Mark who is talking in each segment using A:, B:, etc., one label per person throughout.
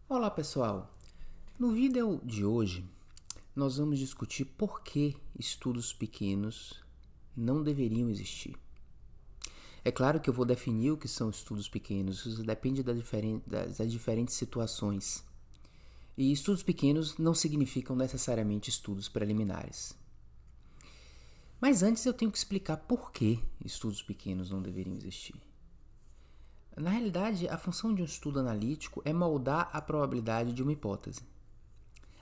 A: Olá pessoal, no vídeo de hoje nós vamos discutir por que estudos pequenos não deveriam existir. É claro que eu vou definir o que são estudos pequenos, isso depende das diferentes situações. E estudos pequenos não significam necessariamente estudos preliminares. Mas antes eu tenho que explicar por que estudos pequenos não deveriam existir. Na realidade, a função de um estudo analítico é moldar a probabilidade de uma hipótese.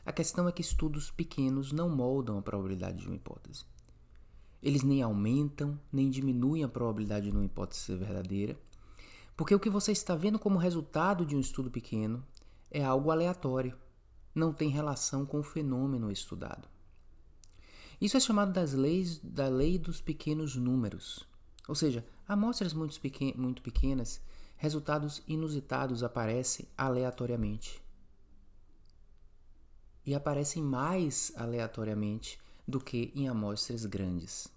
A: A questão é que estudos pequenos não moldam a probabilidade de uma hipótese. Eles nem aumentam, nem diminuem a probabilidade de uma hipótese ser verdadeira, porque o que você está vendo como resultado de um estudo pequeno é algo aleatório, não tem relação com o fenômeno estudado. Isso é chamado da lei dos pequenos números. Ou seja, amostras muito pequenas, resultados inusitados aparecem aleatoriamente. E aparecem mais aleatoriamente do que em amostras grandes.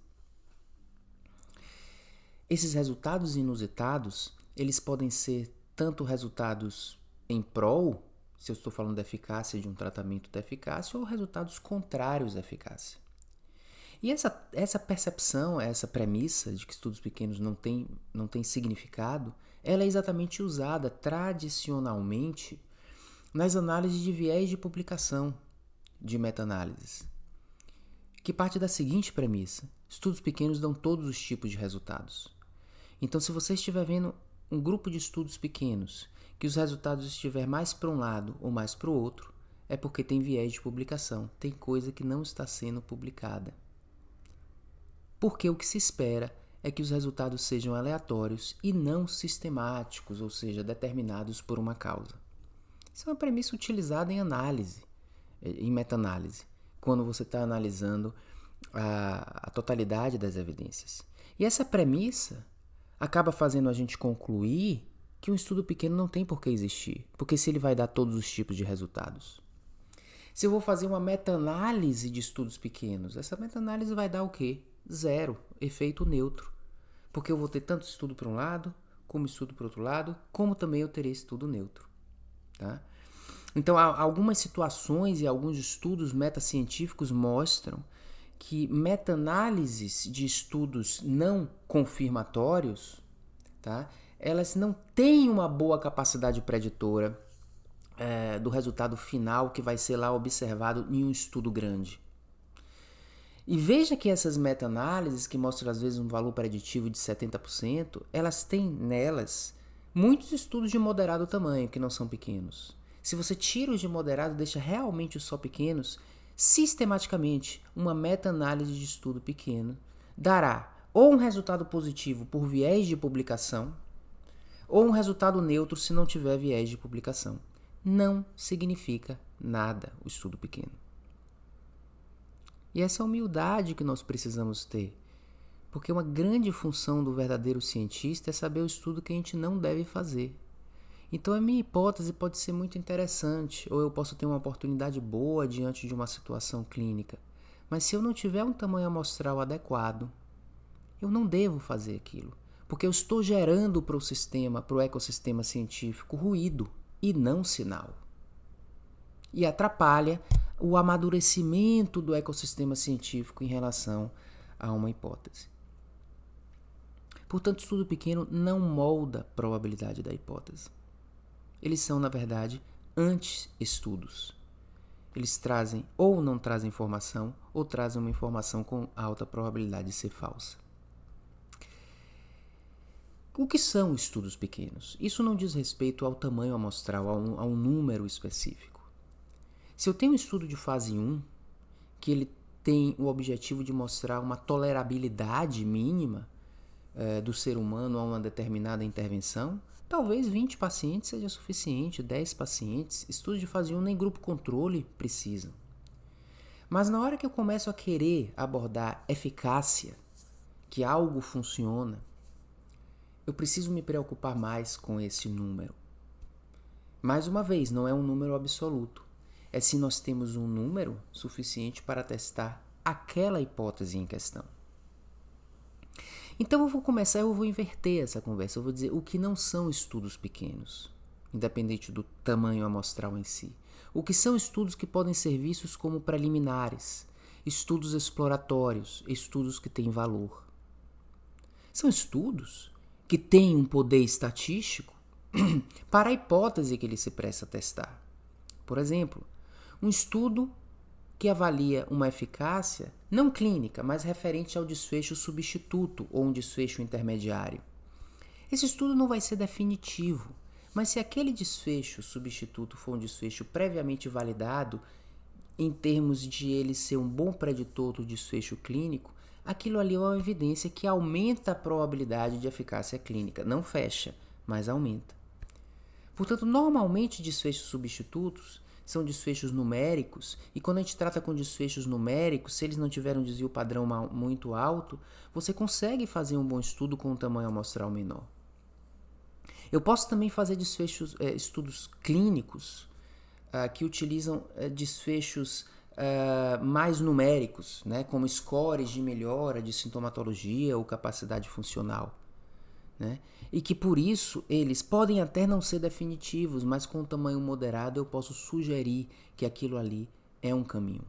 A: Esses resultados inusitados, eles podem ser tanto resultados em prol, se eu estou falando da eficácia de um tratamento da eficácia, ou resultados contrários à eficácia. E essa percepção, essa premissa de que estudos pequenos não têm significado, ela é exatamente usada tradicionalmente nas análises de viés de publicação de meta-análises, que parte da seguinte premissa: estudos pequenos dão todos os tipos de resultados. Então, se você estiver vendo um grupo de estudos pequenos que os resultados estiver mais para um lado ou mais para o outro, é porque tem viés de publicação, tem coisa que não está sendo publicada. Porque o que se espera é que os resultados sejam aleatórios e não sistemáticos, ou seja, determinados por uma causa. Isso é uma premissa utilizada em análise, em meta-análise, quando você está analisando a totalidade das evidências. E essa premissa acaba fazendo a gente concluir que um estudo pequeno não tem por que existir, porque se ele vai dar todos os tipos de resultados. Se eu vou fazer uma meta-análise de estudos pequenos, essa meta-análise vai dar o quê? Zero, efeito neutro. Porque eu vou ter tanto estudo para um lado, como estudo para o outro lado, como também eu terei estudo neutro. Tá? Então, algumas situações e alguns estudos metacientíficos mostram que meta-análises de estudos não confirmatórios, tá? Elas não têm uma boa capacidade preditora do resultado final que vai ser lá observado em um estudo grande. E veja que essas meta-análises, que mostram às vezes um valor preditivo de 70%, elas têm nelas muitos estudos de moderado tamanho, que não são pequenos. Se você tira os de moderado e deixa realmente os só pequenos, sistematicamente uma meta-análise de estudo pequeno dará ou um resultado positivo por viés de publicação, ou um resultado neutro se não tiver viés de publicação. Não significa nada o estudo pequeno. E essa é a humildade que nós precisamos ter. Porque uma grande função do verdadeiro cientista é saber o estudo que a gente não deve fazer. Então a minha hipótese pode ser muito interessante, ou eu posso ter uma oportunidade boa diante de uma situação clínica. Mas se eu não tiver um tamanho amostral adequado, eu não devo fazer aquilo. Porque eu estou gerando para o sistema, para o ecossistema científico, ruído e não sinal. E atrapalha o amadurecimento do ecossistema científico em relação a uma hipótese. Portanto, estudo pequeno não molda a probabilidade da hipótese. Eles são, na verdade, anti-estudos. Eles trazem ou não trazem informação, ou trazem uma informação com alta probabilidade de ser falsa. O que são estudos pequenos? Isso não diz respeito ao tamanho amostral, a um número específico. Se eu tenho um estudo de fase 1, que ele tem o objetivo de mostrar uma tolerabilidade mínima do ser humano a uma determinada intervenção, talvez 20 pacientes seja suficiente, 10 pacientes. Estudos de fase 1 nem grupo controle precisam. Mas na hora que eu começo a querer abordar eficácia, que algo funciona, eu preciso me preocupar mais com esse número. Mais uma vez, não é um número absoluto. É se nós temos um número suficiente para testar aquela hipótese em questão. Então eu vou inverter essa conversa. Eu vou dizer o que não são estudos pequenos. independente do tamanho amostral em si. O que são estudos que podem ser vistos como preliminares, estudos exploratórios, estudos que têm valor. São estudos que têm um poder estatístico para a hipótese que ele se presta a testar. Por exemplo, um estudo que avalia uma eficácia não clínica, mas referente ao desfecho substituto ou um desfecho intermediário. Esse estudo não vai ser definitivo, mas se aquele desfecho substituto for um desfecho previamente validado, em termos de ele ser um bom preditor do desfecho clínico, aquilo ali é uma evidência que aumenta a probabilidade de eficácia clínica. Não fecha, mas aumenta. Portanto, normalmente desfechos substitutos são desfechos numéricos, e quando a gente trata com desfechos numéricos, se eles não tiverem um desvio padrão muito alto, você consegue fazer um bom estudo com um tamanho amostral menor. Eu posso também fazer estudos clínicos que utilizam desfechos mais numéricos, né, como scores de melhora de sintomatologia ou capacidade funcional, né, e que por isso eles podem até não ser definitivos, mas com um tamanho moderado eu posso sugerir que aquilo ali é um caminho.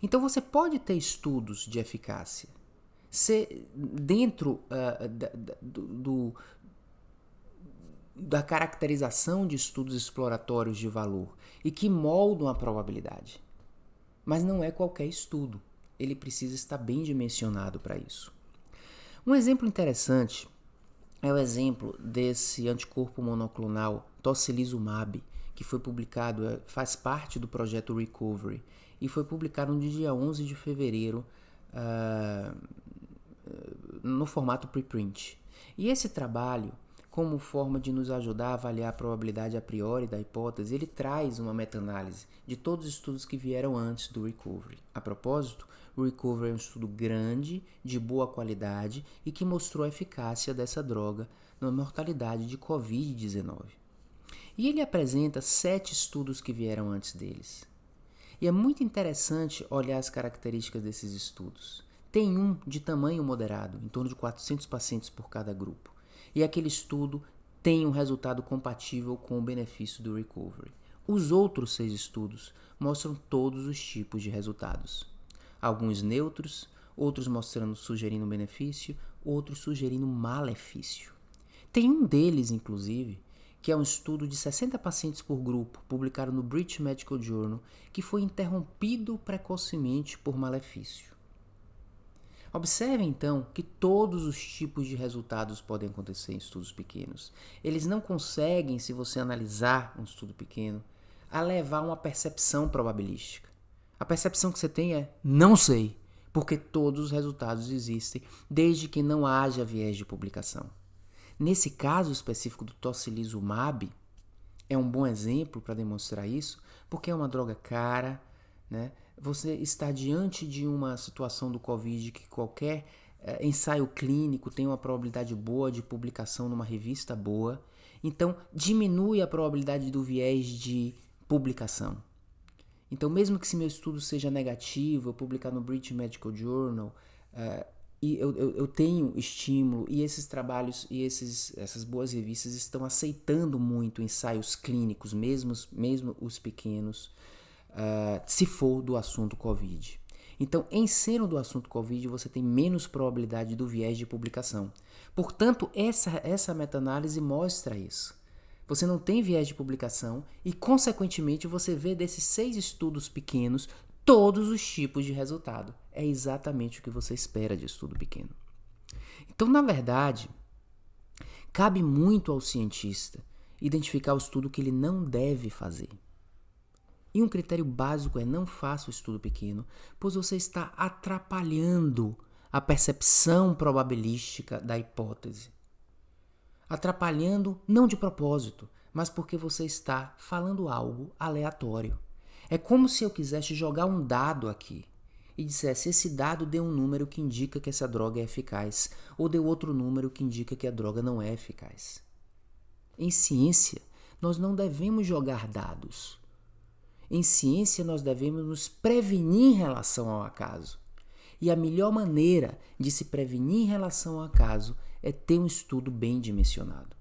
A: Então você pode ter estudos de eficácia dentro da caracterização de estudos exploratórios de valor e que moldam a probabilidade. Mas não é qualquer estudo. Ele precisa estar bem dimensionado para isso. Um exemplo interessante é o exemplo desse anticorpo monoclonal tocilizumab, que foi publicado, faz parte do projeto Recovery, e foi publicado no dia 11 de fevereiro no formato preprint. E esse trabalho, como forma de nos ajudar a avaliar a probabilidade a priori da hipótese, ele traz uma meta-análise de todos os estudos que vieram antes do Recovery. A propósito, o Recovery é um estudo grande, de boa qualidade e que mostrou a eficácia dessa droga na mortalidade de Covid-19. E ele apresenta 7 estudos que vieram antes deles. E é muito interessante olhar as características desses estudos. Tem um de tamanho moderado, em torno de 400 pacientes por cada grupo. E aquele estudo tem um resultado compatível com o benefício do Recovery. Os outros 6 estudos mostram todos os tipos de resultados. Alguns neutros, outros sugerindo benefício, outros sugerindo malefício. Tem um deles, inclusive, que é um estudo de 60 pacientes por grupo, publicado no British Medical Journal, que foi interrompido precocemente por malefício. Observe, então, que todos os tipos de resultados podem acontecer em estudos pequenos. Eles não conseguem, se você analisar um estudo pequeno, a levar uma percepção probabilística. A percepção que você tem é, não sei, porque todos os resultados existem, desde que não haja viés de publicação. Nesse caso específico do tocilizumab, é um bom exemplo para demonstrar isso, porque é uma droga cara, né? Você está diante de uma situação do Covid que qualquer ensaio clínico tem uma probabilidade boa de publicação numa revista boa, então diminui a probabilidade do viés de publicação. Então, mesmo que se meu estudo seja negativo, eu publicar no British Medical Journal, e eu tenho estímulo, e esses trabalhos e essas boas revistas estão aceitando muito ensaios clínicos, mesmo os pequenos, se for do assunto Covid. Então, em sendo do assunto Covid, você tem menos probabilidade do viés de publicação. Portanto, essa meta-análise mostra isso. Você não tem viés de publicação e, consequentemente, você vê desses 6 estudos pequenos todos os tipos de resultado. É exatamente o que você espera de estudo pequeno. Então, na verdade, cabe muito ao cientista identificar o estudo que ele não deve fazer. E um critério básico é não faça o estudo pequeno, pois você está atrapalhando a percepção probabilística da hipótese. Atrapalhando não de propósito, mas porque você está falando algo aleatório. É como se eu quisesse jogar um dado aqui e dissesse: esse dado deu um número que indica que essa droga é eficaz, ou deu outro número que indica que a droga não é eficaz. Em ciência, nós não devemos jogar dados. Em ciência, nós devemos nos prevenir em relação ao acaso. E a melhor maneira de se prevenir em relação ao acaso é ter um estudo bem dimensionado.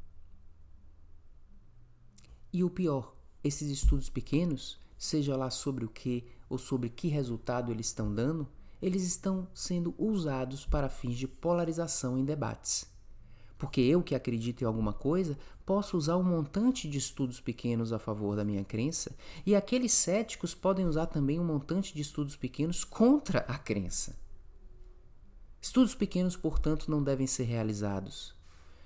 A: E o pior, esses estudos pequenos, seja lá sobre o que ou sobre que resultado eles estão dando, eles estão sendo usados para fins de polarização em debates. Porque eu que acredito em alguma coisa, posso usar um montante de estudos pequenos a favor da minha crença, e aqueles céticos podem usar também um montante de estudos pequenos contra a crença. Estudos pequenos, portanto, não devem ser realizados,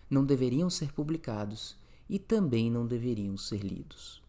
A: não deveriam ser publicados e também não deveriam ser lidos.